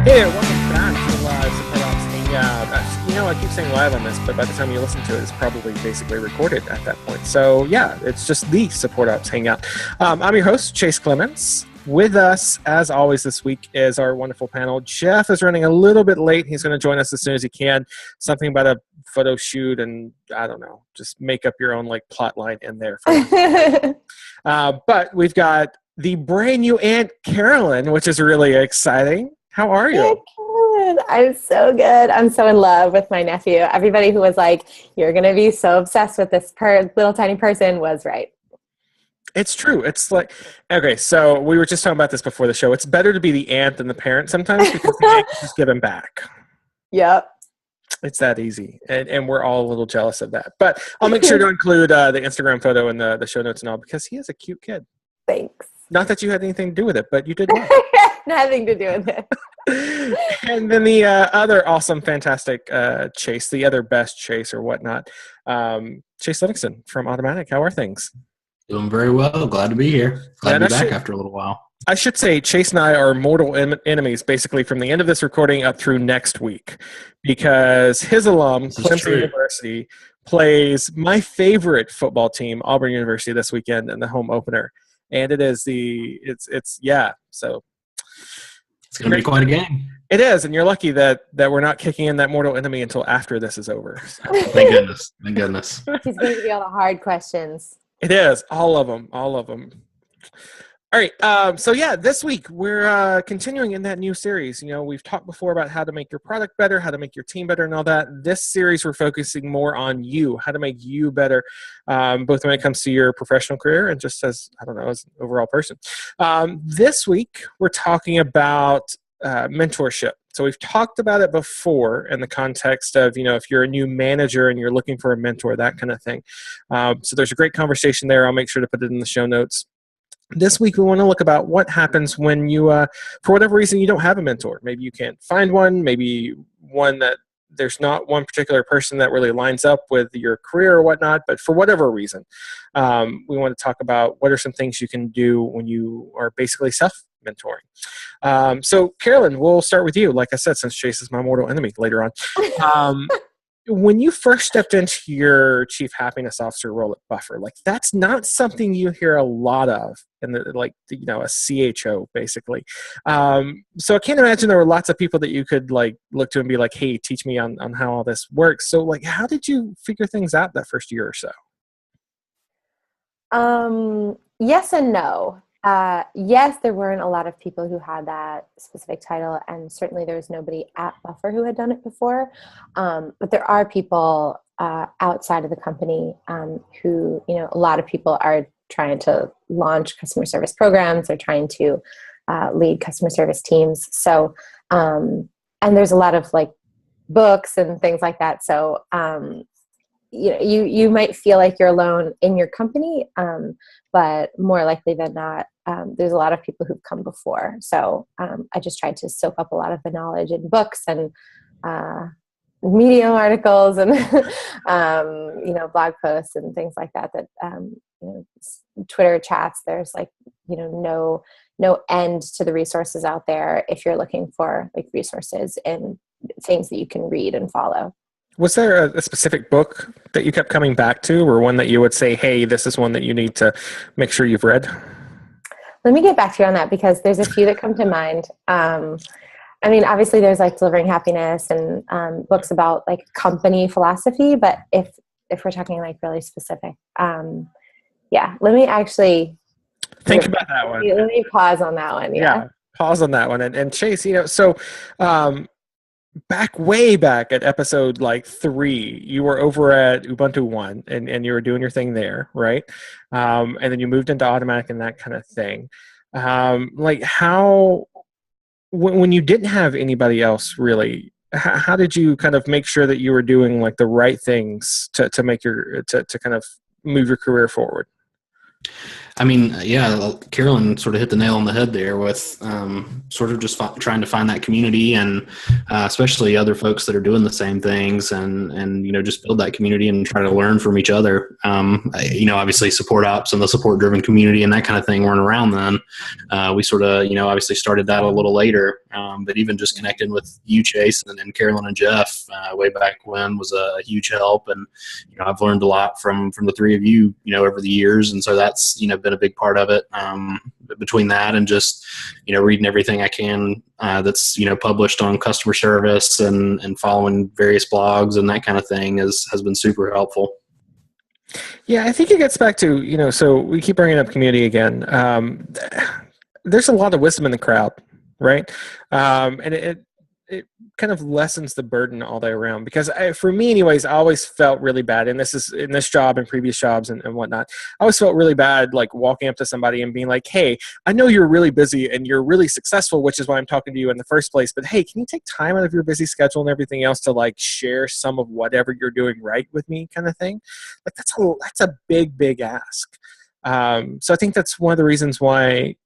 Hey, welcome back to Live Support Ops Hangout. I keep saying live on this, but by the time you listen to it, it's probably basically recorded at that point. So yeah, it's just the Support Ops Hangout. I'm your host, Chase Clements. With us, as always this week, is our wonderful panel. Jeff is running a little bit late. He's going to join us as soon as he can. Something about a photo shoot and, I don't know, just make up your own plot line in there. But we've got the brand new Aunt Carolyn, which is really exciting. How are you? Hey, Carolyn. I'm so good. I'm so in love with my nephew. Everybody who was like, you're going to be so obsessed with this little tiny person was right. It's true. It's like, okay, so we were just talking about this before the show. It's better to be the aunt than the parent sometimes because the aunt can just give him back. Yep. It's that easy. And we're all a little jealous of that. But I'll make sure to include the Instagram photo in the show notes and all because he is a cute kid. Thanks. Not that you had anything to do with it, but you did well. Nothing to do with it. And then the other awesome, fantastic Chase, the other best Chase or whatnot, Chase Livingston from Automatic. How are things? Doing very well. Glad to be here. Glad to be back after a little while. I should say Chase and I are mortal enemies basically from the end of this recording up through next week because his alum, Clemson University, plays my favorite football team, Auburn University, this weekend in the home opener. And it is so it's going to be quite a game. It is, and you're lucky that we're not kicking in that mortal enemy until after this is over. So. Thank goodness. Thank goodness. He's going to be all the hard questions. It is. All of them. All right. So yeah, this week we're continuing in that new series. We've talked before about how to make your product better, how to make your team better and all that. This series, we're focusing more on you, how to make you better, both when it comes to your professional career and just as an overall person. This week, we're talking about mentorship. So we've talked about it before in the context of, if you're a new manager and you're looking for a mentor, that kind of thing. So there's a great conversation there. I'll make sure to put it in the show notes. This week, we want to look about what happens when you, for whatever reason, you don't have a mentor. Maybe you can't find one, maybe one that there's not one particular person that really lines up with your career or whatnot, but for whatever reason, we want to talk about what are some things you can do when you are basically self-mentoring. So, Carolyn, we'll start with you. Like I said, since Chase is my mortal enemy later on. When you first stepped into your chief happiness officer role at Buffer, that's not something you hear a lot of in a CHO basically. So I can't imagine there were lots of people that you could look to and be like, hey, teach me on how all this works. So how did you figure things out that first year or so? Yes and no. Yes, there weren't a lot of people who had that specific title, and certainly there was nobody at Buffer who had done it before. But there are people outside of the company who, a lot of people are trying to launch customer service programs or trying to lead customer service teams. So, and there's a lot of books and things like that. So, you might feel like you're alone in your company, but more likely than not, there's a lot of people who've come before. So I just tried to soak up a lot of the knowledge in books and Medium articles and blog posts and things like that. Twitter chats. There's no end to the resources out there if you're looking for resources and things that you can read and follow. Was there a specific book that you kept coming back to or one that you would say, hey, this is one that you need to make sure you've read? Let me get back to you on that because there's a few that come to mind. Obviously there's Delivering Happiness and books about company philosophy, but if we're talking really specific, let me actually think about that one. Let me pause on that one. Yeah, pause on that one. And Chase, so way back at episode 3, you were over at Ubuntu One and you were doing your thing there, right? And then you moved into Automatic and that kind of thing. When you didn't have anybody else really, how did you kind of make sure that you were doing the right things to make to kind of move your career forward? I mean, yeah, Carolyn sort of hit the nail on the head there with sort of just trying to find that community, and especially other folks that are doing the same things, and just build that community and try to learn from each other. Obviously support ops and the support driven community and that kind of thing weren't around then. We sort of obviously started that a little later, but even just connecting with you, Chase, and Carolyn and Jeff way back when was a huge help. And I've learned a lot from the three of you over the years, and so that's been a big part of it. Between that and just reading everything I can that's published on customer service and following various blogs and that kind of thing has been super helpful. Yeah, I think it gets back to so we keep bringing up community again. There's a lot of wisdom in the crowd, right? And it kind of lessens the burden all the way around, because for me anyways, I always felt really bad, and this is in this job and previous jobs and whatnot, I always felt really bad like walking up to somebody and being like, hey, I know you're really busy and you're really successful, which is why I'm talking to you in the first place, but hey, can you take time out of your busy schedule and everything else to like share some of whatever you're doing right with me, kind of thing. Like that's a big ask. So I think that's one of the reasons why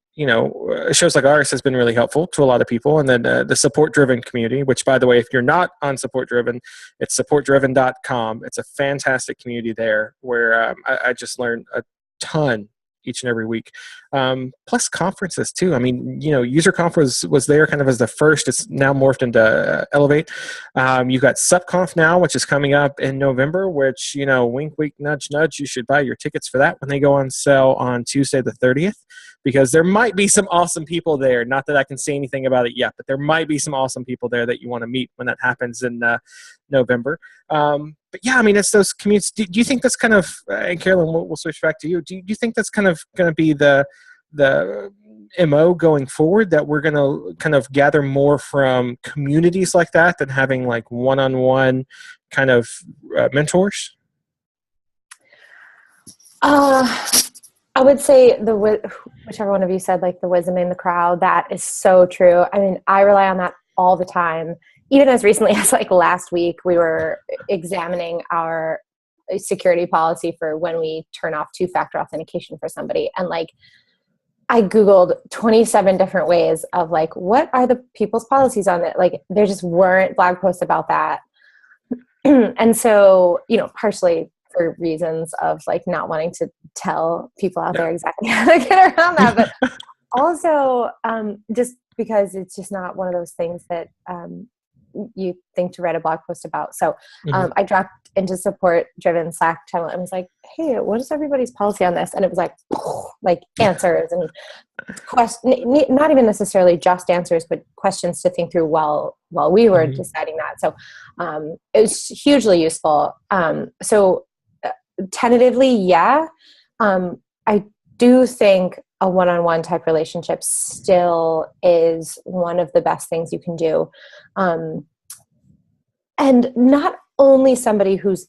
shows like ours has been really helpful to a lot of people. And then the support driven community, which by the way, if you're not on support driven, it's supportdriven.com. It's a fantastic community there where I just learned a ton each and every week. Plus conferences too. I mean, User Conf was there kind of as the first. It's now morphed into Elevate. You've got SupConf now, which is coming up in November, which, wink, wink, nudge, nudge, you should buy your tickets for that when they go on sale on Tuesday the 30th, because there might be some awesome people there. Not that I can say anything about it yet, but there might be some awesome people there that you want to meet when that happens in November. But yeah, I mean, it's those communities. Do you think that's kind of, and Carolyn, we'll switch back to you. Do you think that's kind of going to be the MO going forward, that we're going to kind of gather more from communities like that than having like one-on-one kind of mentors? I would say whichever one of you said, like the wisdom in the crowd, that is so true. I mean, I rely on that all the time. Even as recently as like last week, we were examining our security policy for when we turn off two-factor authentication for somebody. And like, I Googled 27 different ways of like, what are the people's policies on it? Like, there just weren't blog posts about that. And so, partially for reasons of like not wanting to tell people out there exactly how to get around that, but also just because it's just not one of those things that you think to write a blog post about. So I dropped into support driven Slack channel and was like, hey, what is everybody's policy on this? And it was like answers and not even necessarily just answers, but questions to think through while we were deciding that. So it was hugely useful. So tentatively, yeah. I do think a one-on-one type relationship still is one of the best things you can do. And not only somebody who's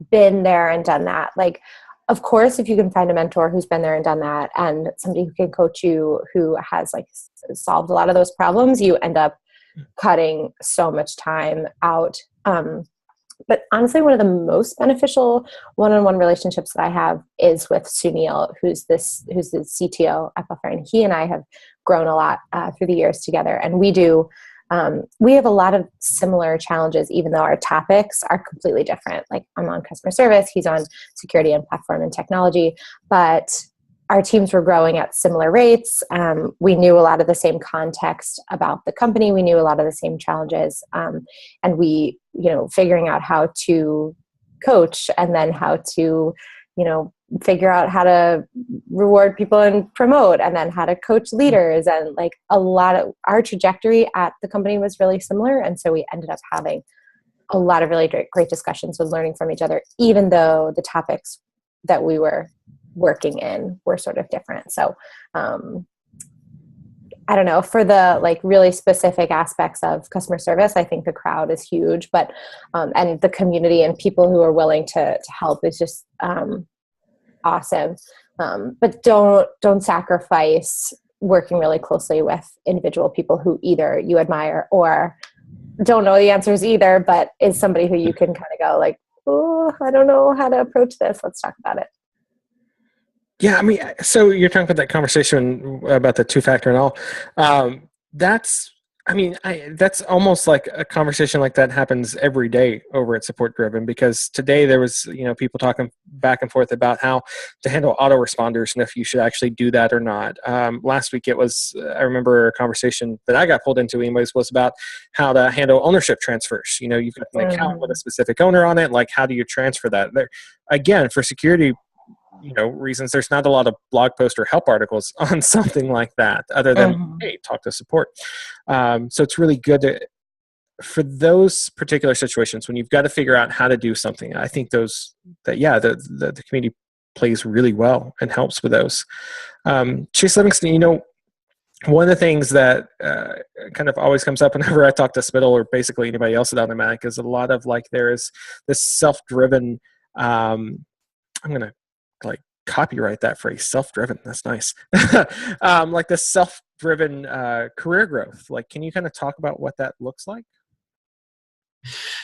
been there and done that. Like, of course, if you can find a mentor who's been there and done that, and somebody who can coach you who has like solved a lot of those problems, you end up cutting so much time out. But honestly, one of the most beneficial one-on-one relationships that I have is with Sunil, who's the CTO at Buffer, and he and I have grown a lot through the years together. And we have a lot of similar challenges, even though our topics are completely different. Like, I'm on customer service, he's on security and platform and technology, but our teams were growing at similar rates. We knew a lot of the same context about the company. We knew a lot of the same challenges. And we, figuring out how to coach and then how to, figure out how to reward people and promote, and then how to coach leaders. And like, a lot of our trajectory at the company was really similar. And so we ended up having a lot of really great discussions with learning from each other, even though the topics that we were working in were sort of different. So I don't know, for the like really specific aspects of customer service, I think the crowd is huge, but and the community and people who are willing to help is just awesome. But don't sacrifice working really closely with individual people who either you admire or don't know the answers either, but is somebody who you can kind of go like, oh, I don't know how to approach this. Let's talk about it. Yeah, I mean, so you're talking about that conversation about the two-factor and all. That's, I mean, that's almost like a conversation like that happens every day over at Support Driven, because today there was, people talking back and forth about how to handle autoresponders and if you should actually do that or not. Last week it was, I remember a conversation that I got pulled into anyways, was about how to handle ownership transfers. You've got an account with a specific owner on it. Like, how do you transfer that? There, again, for security reasons, there's not a lot of blog posts or help articles on something like that other than, hey, talk to support. So it's really good for those particular situations when you've got to figure out how to do something. I think the community plays really well and helps with those. Chase Livingston, one of the things that kind of always comes up whenever I talk to Spittle or basically anybody else at Automatic is a lot of there is this self-driven, I'm going to copyright that phrase, self-driven. That's nice. Like the self-driven career growth. Can you kind of talk about what that looks like?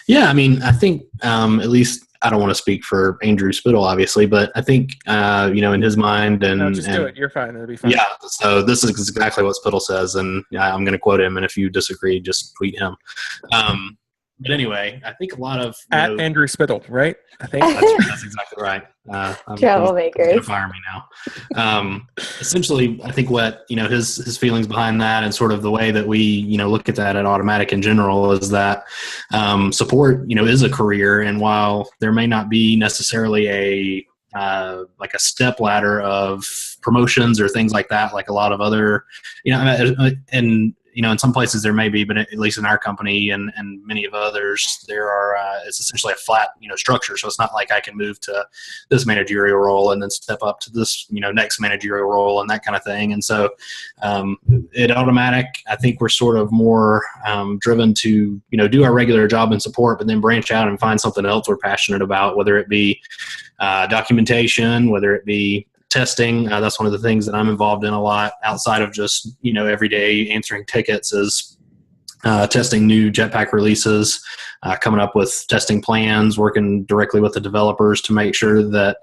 Yeah, I mean, I think at least I don't want to speak for Andrew Spittle, obviously, but I think in his mind and just do it. You're fine. It'll be fine. Yeah. So this is exactly what Spittle says, and I'm going to quote him. And if you disagree, just tweet him. But anyway, I think a lot of at Andrew Spittle, right? I think that's exactly right. Troublemakers gonna fire me now. Essentially, I think what his feelings behind that, and sort of the way that we look at that at Automatic in general, is that support is a career, and while there may not be necessarily a step ladder of promotions or things like that, like a lot of other, and in some places there may be, but at least in our company and many of others, there are, it's essentially a flat, structure. So it's not like I can move to this managerial role and then step up to this, next managerial role and that kind of thing. And so at Automatic, I think we're sort of more driven to, do our regular job and support, but then branch out and find something else we're passionate about, whether it be documentation, whether it be testing. That's one of the things that I'm involved in a lot outside of just, every day answering tickets, is testing new Jetpack releases, coming up with testing plans, working directly with the developers to make sure that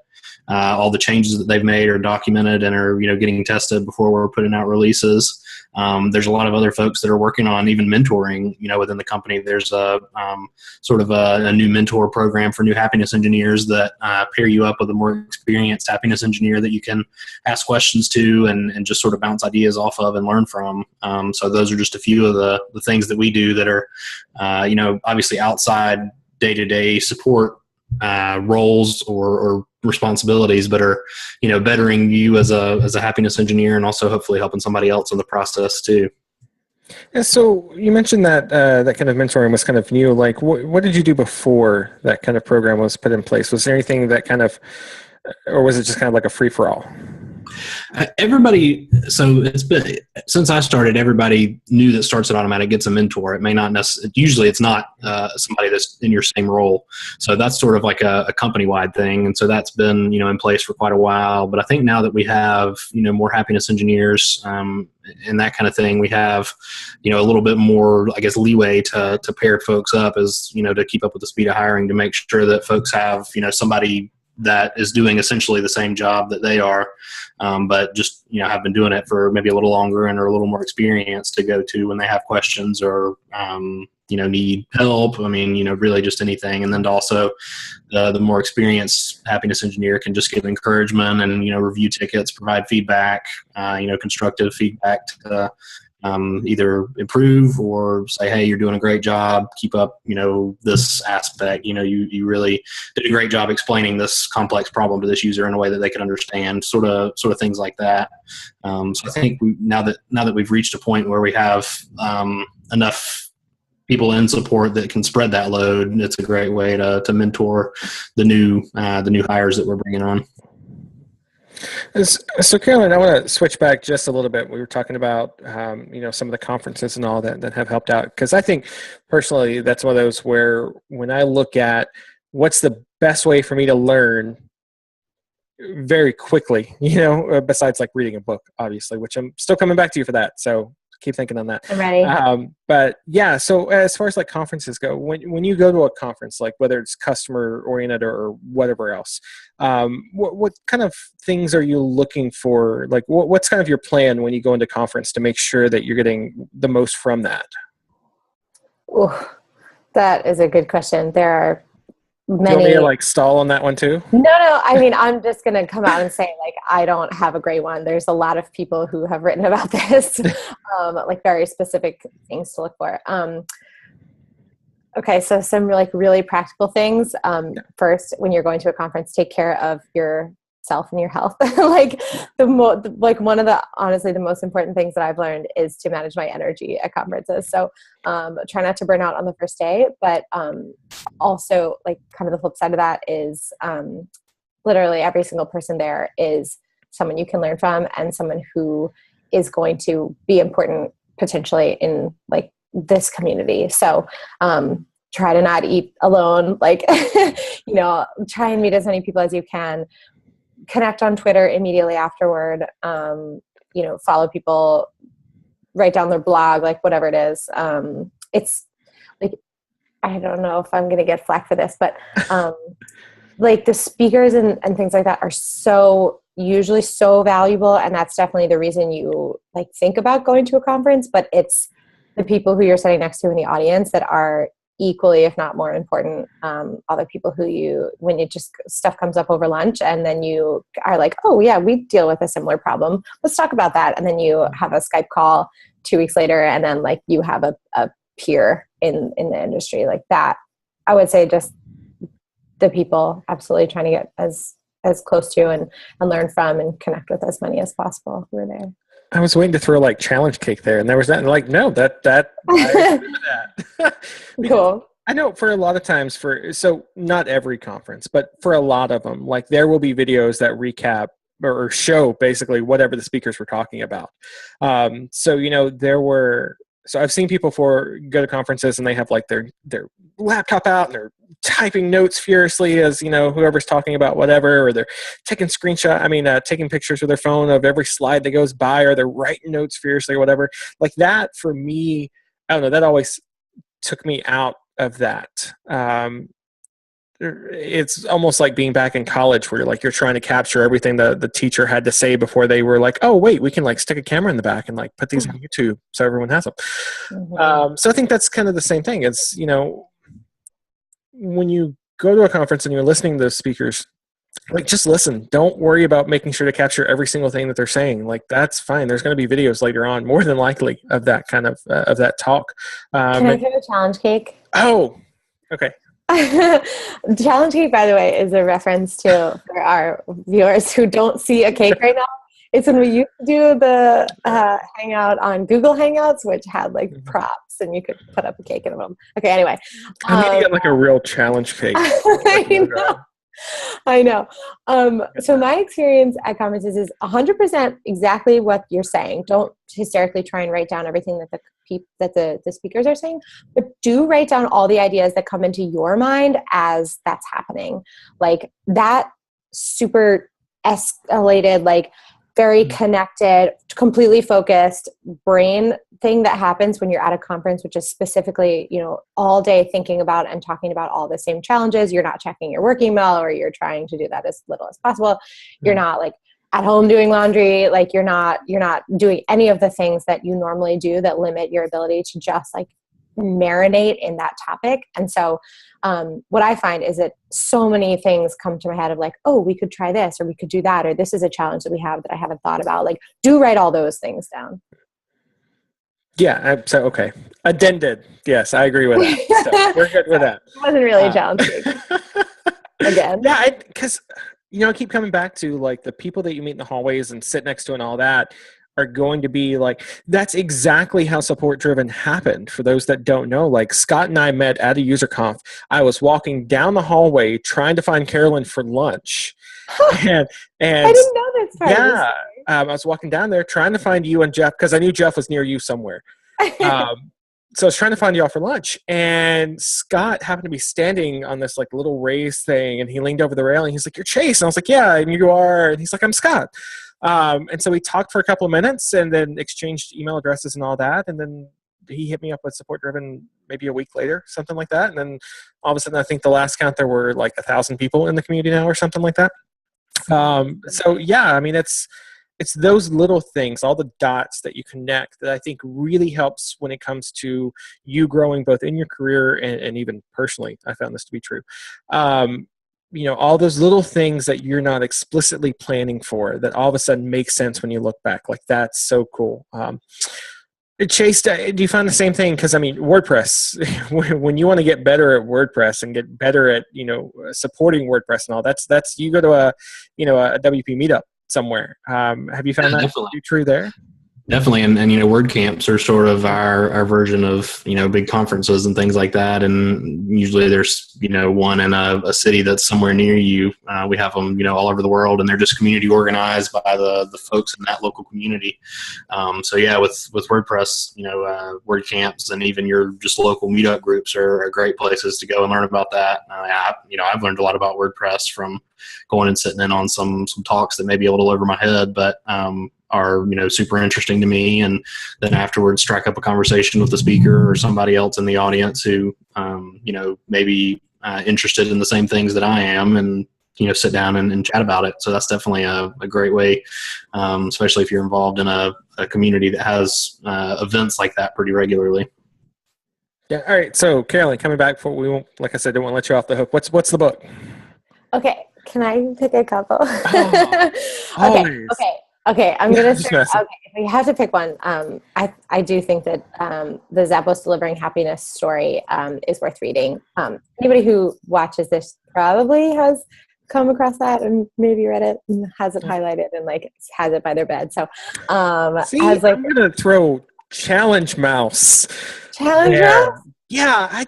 all the changes that they've made are documented and are, getting tested before we're putting out releases. There's a lot of other folks that are working on even mentoring, within the company. There's a sort of a new mentor program for new happiness engineers that pair you up with a more experienced happiness engineer that you can ask questions to and just sort of bounce ideas off of and learn from. So those are just a few of the things that we do that are, obviously outside day-to-day support roles or responsibilities, but are bettering you as a happiness engineer, and also hopefully helping somebody else in the process too. Yeah, so you mentioned that that kind of mentoring was kind of new. Like, what did you do before that kind of program was put in place? Was there anything that kind of, or was it just kind of like a free for all? Everybody, so it's been, since I started, everybody new that starts at Automatic gets a mentor. It may not necessarily, usually it's not somebody that's in your same role. So that's sort of like a company-wide thing. And so that's been, in place for quite a while. But I think now that we have, more happiness engineers and that kind of thing, we have, a little bit more, I guess, leeway to pair folks up as, to keep up with the speed of hiring, to make sure that folks have, somebody that is doing essentially the same job that they are, but just, have been doing it for maybe a little longer and are a little more experienced to go to when they have questions or, need help. I mean, really just anything. And then also the more experienced happiness engineer can just give encouragement and, review tickets, provide feedback, constructive feedback to either improve or say, hey, you're doing a great job, keep up, this aspect, you really did a great job explaining this complex problem to this user in a way that they can understand, sort of things like that. So I think now that we've reached a point where we have enough people in support that can spread that load, it's a great way to mentor the new hires that we're bringing on. So Carolyn, I want to switch back just a little bit. We were talking about, some of the conferences and all that have helped out. Because I think personally, that's one of those where when I look at what's the best way for me to learn very quickly, besides like reading a book, obviously, which I'm still coming back to you for that. So keep thinking on that. I'm ready. But yeah, so as far as like conferences go, when you go to a conference, like whether it's customer oriented or whatever else, what kind of things are you looking for? Like what's kind of your plan when you go into conference to make sure that you're getting the most from that? Ooh, that is a good question. There are many. Do you want me to like stall on that one too? No. I mean, I'm just going to come out and say, like, I don't have a great one. There's a lot of people who have written about this, like very specific things to look for. Okay, so some like really practical things. First, when you're going to a conference, take care of yourself and your health. Like one of the honestly the most important things that I've learned is to manage my energy at conferences. So try not to burn out on the first day, but also like kind of the flip side of that is literally every single person there is someone you can learn from and someone who is going to be important potentially in like this community. So try to not eat alone, like, try and meet as many people as you can. Connect on Twitter immediately afterward. Follow people, write down their blog, like whatever it is. It's like, I don't know if I'm going to get flack for this, but like the speakers and things like that are usually so valuable. And that's definitely the reason you like think about going to a conference, but it's the people who you're sitting next to in the audience that are equally, if not more important, other people who when it just stuff comes up over lunch and then you are like, oh yeah, we deal with a similar problem. Let's talk about that. And then you have a Skype call 2 weeks later and then like you have a peer in the industry like that. I would say just the people absolutely trying to get as close to and learn from and connect with as many as possible who are there. I was waiting to throw like challenge cake there, and there was that. And like, no, that I agree with that. Cool. I know for a lot of times so not every conference, but for a lot of them, like there will be videos that recap or show basically whatever the speakers were talking about. So I've seen people go to conferences and they have like their laptop out and they're typing notes furiously as, whoever's talking about whatever, or they're taking taking pictures with their phone of every slide that goes by, or they're writing notes furiously or whatever. Like that for me, I don't know, that always took me out of that. It's almost like being back in college where you're trying to capture everything the teacher had to say before they were like, oh wait, we can like stick a camera in the back and like put these on YouTube so everyone has them. Mm-hmm. So I think that's kind of the same thing. It's, when you go to a conference and you're listening to the speakers, like just listen. Don't worry about making sure to capture every single thing that they're saying. Like that's fine. There's going to be videos later on, more than likely, of that kind of that talk. Can I throw a challenge cake? Oh, okay. Challenge cake, by the way, is a reference to for our viewers who don't see a cake right now. It's when we used to do the Hangout on Google Hangouts, which had like props and you could put up a cake in them. Okay, anyway. I need to get like a real challenge cake. I know. So my experience at conferences is 100% exactly what you're saying. Don't hysterically try and write down everything that the speakers are saying, but do write down all the ideas that come into your mind as that's happening. Like that super escalated, like very connected, completely focused brain thing that happens when you're at a conference, which is specifically, all day thinking about and talking about all the same challenges. You're not checking your work email, or you're trying to do that as little as possible. You're not like at home doing laundry. Like you're not doing any of the things that you normally do that limit your ability to just like marinate in that topic. And so what I find is that so many things come to my head of like, oh, we could try this, or we could do that, or this is a challenge that we have that I haven't thought about. Like, do write all those things down. Yeah. So, okay. Addended. Yes, I agree with that. So we're good with that. It wasn't really challenging. Again. Yeah, because, I keep coming back to like the people that you meet in the hallways and sit next to and all that are going to be like, that's exactly how support driven happened. For those that don't know, like Scott and I met at a user conf. I was walking down the hallway trying to find Carolyn for lunch. and I didn't know this part. Yeah. I was walking down there trying to find you and Jeff, because I knew Jeff was near you somewhere. So I was trying to find you all for lunch, and Scott happened to be standing on this like little raised thing, and he leaned over the railing. He's like, "You're Chase," and I was like, "Yeah, and you are." And he's like, "I'm Scott." And so we talked for a couple of minutes and then exchanged email addresses and all that. And then he hit me up with Selfdriven maybe a week later, something like that. And then all of a sudden, I think the last count, there were like 1,000 people in the community now or something like that. So yeah, I mean, it's those little things, all the dots that you connect, that I think really helps when it comes to you growing both in your career and even personally. I found this to be true. All those little things that you're not explicitly planning for that all of a sudden make sense when you look back. Like, that's so cool. Chase, do you find the same thing? Because I mean, WordPress, when you want to get better at WordPress and get better at supporting WordPress and all, that's you go to a WP meetup somewhere. Have you found that to be true there? Definitely. And WordCamps are sort of our version of, big conferences and things like that. And usually there's, one in a city that's somewhere near you. We have them, all over the world, and they're just community organized by the folks in that local community. So yeah, with WordPress, WordCamps and even your just local meetup groups are great places to go and learn about that. I've learned a lot about WordPress from going and sitting in on some talks that may be a little over my head, but, are super interesting to me, and then afterwards strike up a conversation with the speaker or somebody else in the audience who maybe interested in the same things that I am, and sit down and chat about it. So that's definitely a great way, especially if you're involved in a community that has events like that pretty regularly. Yeah. All right. So Carolyn, coming back, for we won't, like I said, don't want to let you off the hook. What's the book? Okay, can I pick a couple? Always. Okay, I'm going to say, okay, if we have to pick one, I do think that the Zappos Delivering Happiness story is worth reading. Anybody who watches this probably has come across that and maybe read it and has it highlighted and has it by their bed. So I'm going to throw Challenge Mouse. Challenge Mouse? Yeah,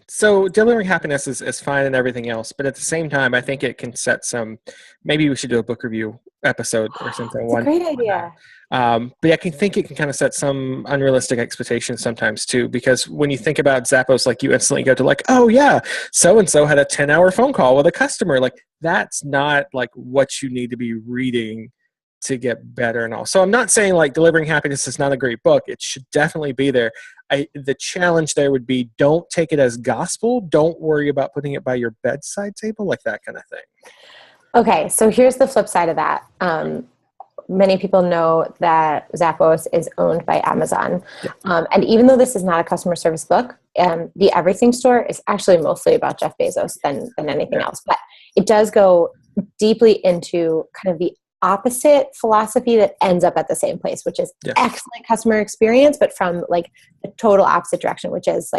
so Delivering Happiness is fine and everything else, but at the same time, I think it can set maybe we should do a book review episode or something. It's a great idea. But I think it can kind of set some unrealistic expectations sometimes too, because when you think about Zappos, you instantly go to oh yeah, so-and-so had a 10-hour phone call with a customer. That's not what you need to be reading to get better and all. So I'm not saying Delivering Happiness is not a great book. It should definitely be there. The challenge there would be, don't take it as gospel. Don't worry about putting it by your bedside table, that kind of thing. Okay, so here's the flip side of that. Many people know that Zappos is owned by Amazon. Yeah. And even though this is not a customer service book, the Everything Store is actually mostly about Jeff Bezos than anything else. But it does go deeply into kind of the opposite philosophy that ends up at the same place, which is excellent customer experience, but from the total opposite direction, which is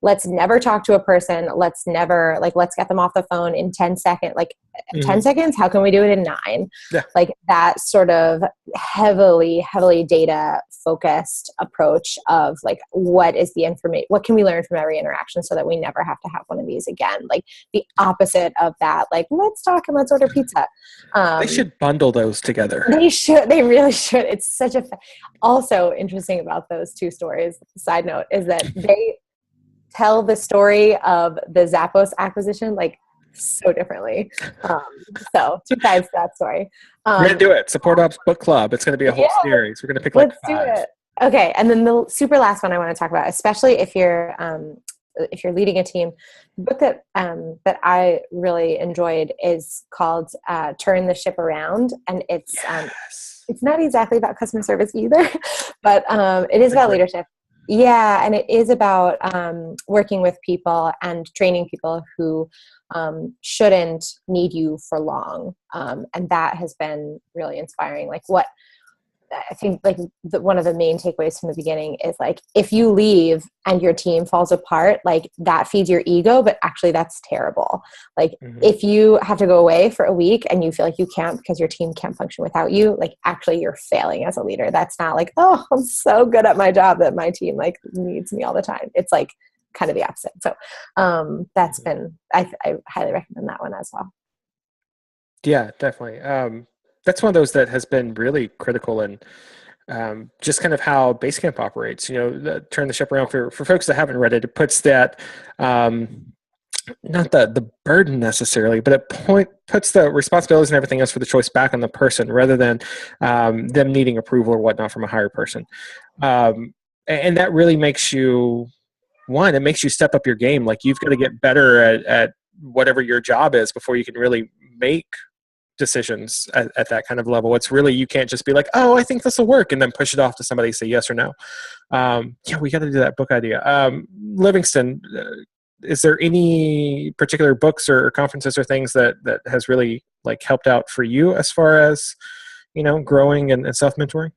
let's never talk to a person. Let's never let's get them off the phone in 10 seconds. 10 seconds, how can we do it in 9? Yeah. That sort of heavily data focused approach of what is the information, what can we learn from every interaction so that we never have to have one of these again. The opposite of that, let's talk and let's order pizza. They should bundle those together. They really should. It's such also interesting about those two stories, side note, is that they tell the story of the Zappos acquisition so differently. So besides that story, we're gonna do it. Support Ops Book Club. It's gonna be a whole series. We're gonna pick let's 5. do it. Okay, and then the super last one I want to talk about, especially if you're leading a team, the book that I really enjoyed is called Turn the Ship Around, and it's not exactly about customer service either, but it is about leadership. Yeah, and it is about working with people and training people who shouldn't need you for long, and that has been really inspiring. What I think one of the main takeaways from the beginning is if you leave and your team falls apart, that feeds your ego, but actually that's terrible. If you have to go away for a week and you feel like you can't because your team can't function without you, actually you're failing as a leader. That's not oh, I'm so good at my job that my team needs me all the time. It's kind of the opposite. So that's been, I highly recommend that one as well. Yeah, definitely. That's one of those that has been really critical in just kind of how Basecamp operates. Turn the Ship Around, for folks that haven't read it, it puts that not the burden necessarily, but it puts the responsibilities and everything else for the choice back on the person rather than them needing approval or whatnot from a higher person. And that really makes you, it makes you step up your game. Like, you've got to get better at whatever your job is before you can really make decisions at that kind of level. It's really, you can't just be like, oh, I think this will work, and then push it off to somebody, say yes or no. Yeah, we got to do that book idea. Livingston, is there any particular books or conferences or things that has really like helped out for you as far as, growing and self-mentoring?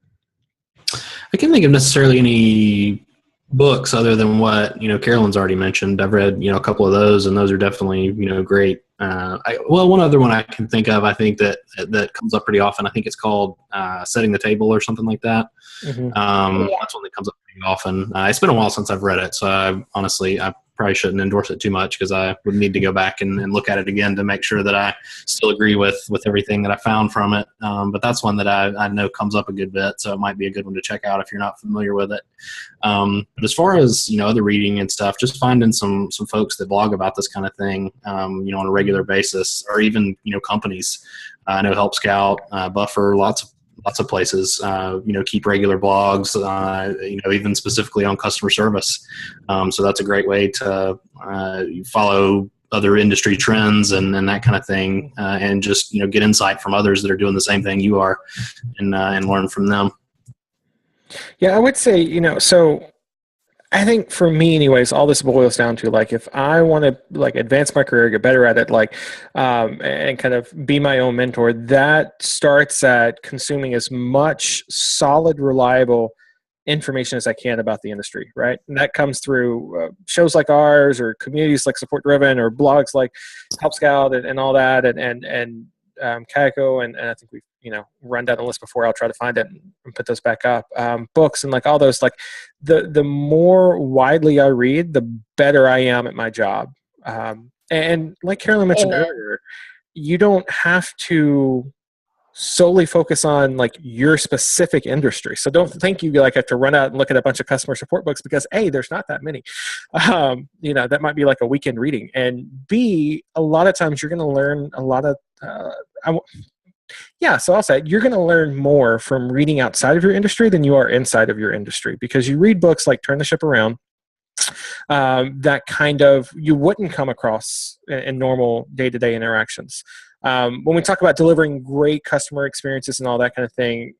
I can't think of necessarily any books other than what Carolyn's already mentioned. I've read a couple of those, and those are definitely great. One other one I can think of, I think that comes up pretty often. I think it's called Setting the Table or something like that. Mm-hmm. That's one that comes up pretty often. It's been a while since I've read it, so I probably shouldn't endorse it too much, because I would need to go back and look at it again to make sure that I still agree with everything that I found from it. But that's one that I know comes up a good bit, so it might be a good one to check out if you're not familiar with it. But as far as other reading and stuff, just finding some folks that blog about this kind of thing, on a regular basis, or even companies. I know Help Scout, Buffer, lots of places, keep regular blogs, even specifically on customer service. So that's a great way to follow other industry trends and that kind of thing, and just, get insight from others that are doing the same thing you are, and learn from them. Yeah, I would say, so I think for me anyways, all this boils down to, like, if I want to like advance my career, get better at it, like, and kind of be my own mentor, that starts at consuming as much solid, reliable information as I can about the industry, right? And that comes through shows like ours, or communities like Selfdriven, or blogs like Help Scout and all that, and Kaiko, and I think we've run down the list before. I'll try to find it and put those back up. Books and like all those, like the more widely I read, the better I am at my job. And like Carolyn mentioned earlier, you don't have to solely focus on like your specific industry. So don't think you like have to run out and look at a bunch of customer support books, because A, there's not that many. That might be like a weekend reading, and B, a lot of times you're going to learn a lot of so I'll say you're going to learn more from reading outside of your industry than you are inside of your industry, because you read books like Turn the Ship Around, that kind of you wouldn't come across in normal day-to-day interactions. When we talk about delivering great customer experiences and all that kind of thing,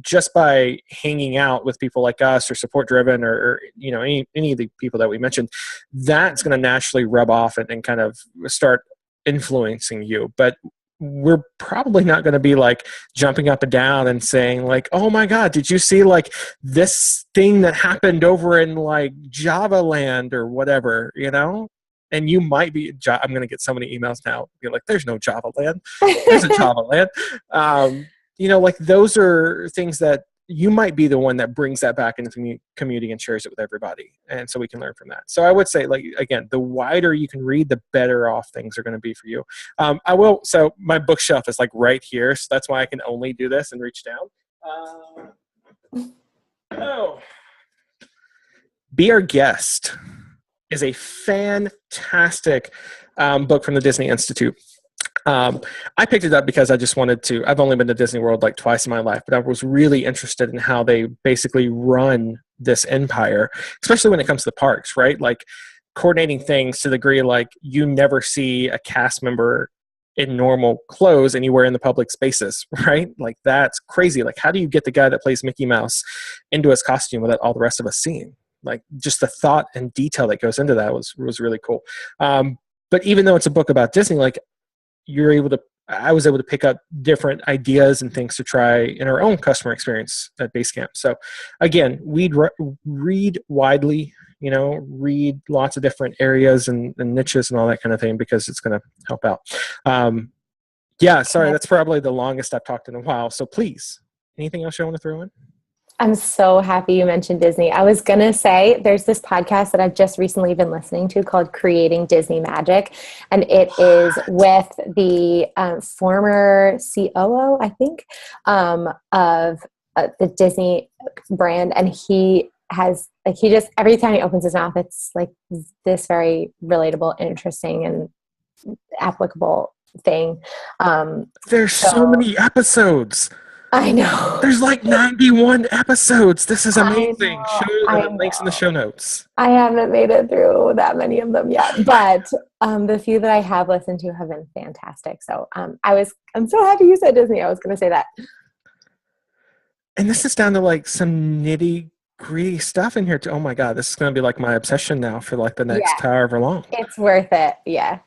just by hanging out with people like us, or Selfdriven, or any of the people that we mentioned, that's going to naturally rub off and kind of start influencing you. But we're probably not going to be like jumping up and down and saying like, oh my God, did you see like this thing that happened over in like Java land or whatever, And you might be, I'm going to get so many emails now. Be like, there's no Java land. There's a Java land. Like those are things that you might be the one that brings that back into the community and shares it with everybody. And so we can learn from that. So I would say, like, again, the wider you can read, the better off things are going to be for you. So my bookshelf is like right here. So that's why I can only do this and reach down. Be Our Guest is a fantastic book from the Disney Institute. I picked it up because I just wanted to. I've only been to Disney World like twice in my life, but I was really interested in how they basically run this empire, especially when it comes to the parks, right? Like coordinating things to the degree like you never see a cast member in normal clothes anywhere in the public spaces, right? Like that's crazy. Like how do you get the guy that plays Mickey Mouse into his costume without all the rest of us seeing? Like just the thought and detail that goes into that was really cool. But even though it's a book about Disney, like I was able to pick up different ideas and things to try in our own customer experience at Basecamp. So again, we'd read widely, read lots of different areas and niches and all that kind of thing, because it's going to help out. That's probably the longest I've talked in a while. So please, anything else you want to throw in? I'm so happy you mentioned Disney. I was going to say there's this podcast that I've just recently been listening to called Creating Disney Magic. And it is with the former COO, I think, of the Disney brand. And he has like, he just, every time he opens his mouth, it's like this very relatable, interesting, and applicable thing. There's so many episodes. I know. There's like 91 episodes. This is amazing. I Links in the show notes. I haven't made it through that many of them yet, but the few that I have listened to have been fantastic. So I'm so happy you said Disney. I was going to say that. And this is down to like some nitty gritty stuff in here too. Oh my God, this is going to be like my obsession now for like the next however long. It's worth it. Yeah.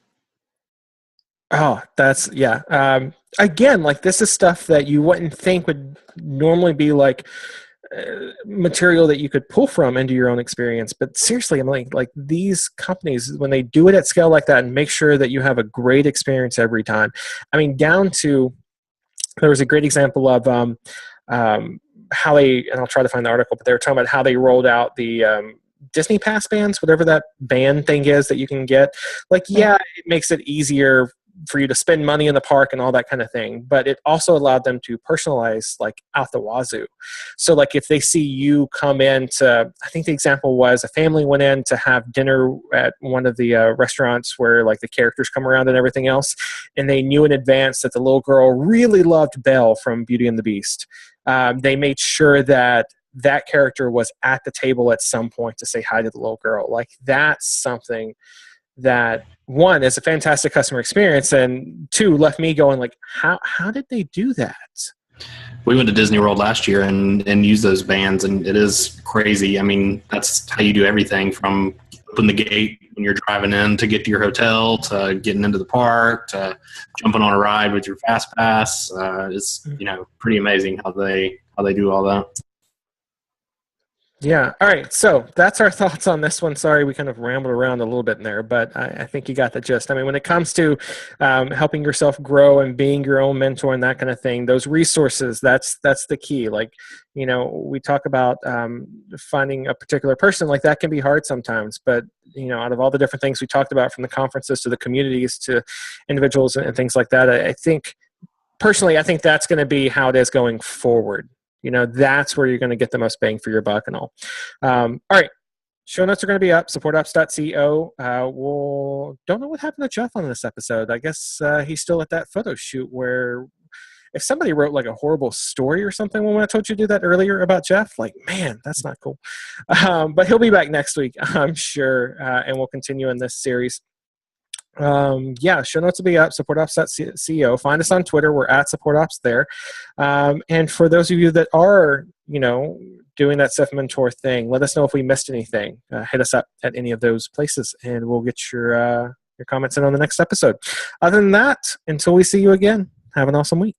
Oh, that's, yeah. Again, like this is stuff that you wouldn't think would normally be like material that you could pull from into your own experience. But seriously, I'm like these companies, when they do it at scale like that and make sure that you have a great experience every time. I mean, down to, there was a great example of how they, and I'll try to find the article, but they were talking about how they rolled out the Disney Pass bands, whatever that band thing is that you can get. Like, yeah, it makes it easier for you to spend money in the park and all that kind of thing, but it also allowed them to personalize like out the wazoo. So like if they see you come in to, I think the example was a family went in to have dinner at one of the restaurants where like the characters come around and everything else, and they knew in advance that the little girl really loved Belle from Beauty and the Beast. They made sure that that character was at the table at some point to say hi to the little girl. Like that's something that, one, is a fantastic customer experience, and two, left me going like, how did they do that? We went to Disney World last year and used those bands, and it is crazy. I mean, that's how you do everything from open the gate when you're driving in to get to your hotel, to getting into the park, to jumping on a ride with your fast pass. It's, pretty amazing how they do all that. Yeah. All right. So that's our thoughts on this one. Sorry, we kind of rambled around a little bit in there, but I think you got the gist. I mean, when it comes to helping yourself grow and being your own mentor and that kind of thing, those resources, that's the key. Like, we talk about finding a particular person, like that can be hard sometimes, but out of all the different things we talked about, from the conferences to the communities to individuals and things like that, I think personally, I think that's going to be how it is going forward. That's where you're going to get the most bang for your buck and all. All right. Show notes are going to be up, supportops.co. We'll don't know what happened to Jeff on this episode. I guess he's still at that photo shoot where if somebody wrote like a horrible story or something when I told you to do that earlier about Jeff, like, man, that's not cool. But he'll be back next week, I'm sure, and we'll continue in this series. Show notes will be up, supportops.co. Find us on Twitter. We're at supportops there. And for those of you that are, doing that self-mentor thing, let us know if we missed anything. Hit us up at any of those places, and we'll get your comments in on the next episode. Other than that, until we see you again, have an awesome week.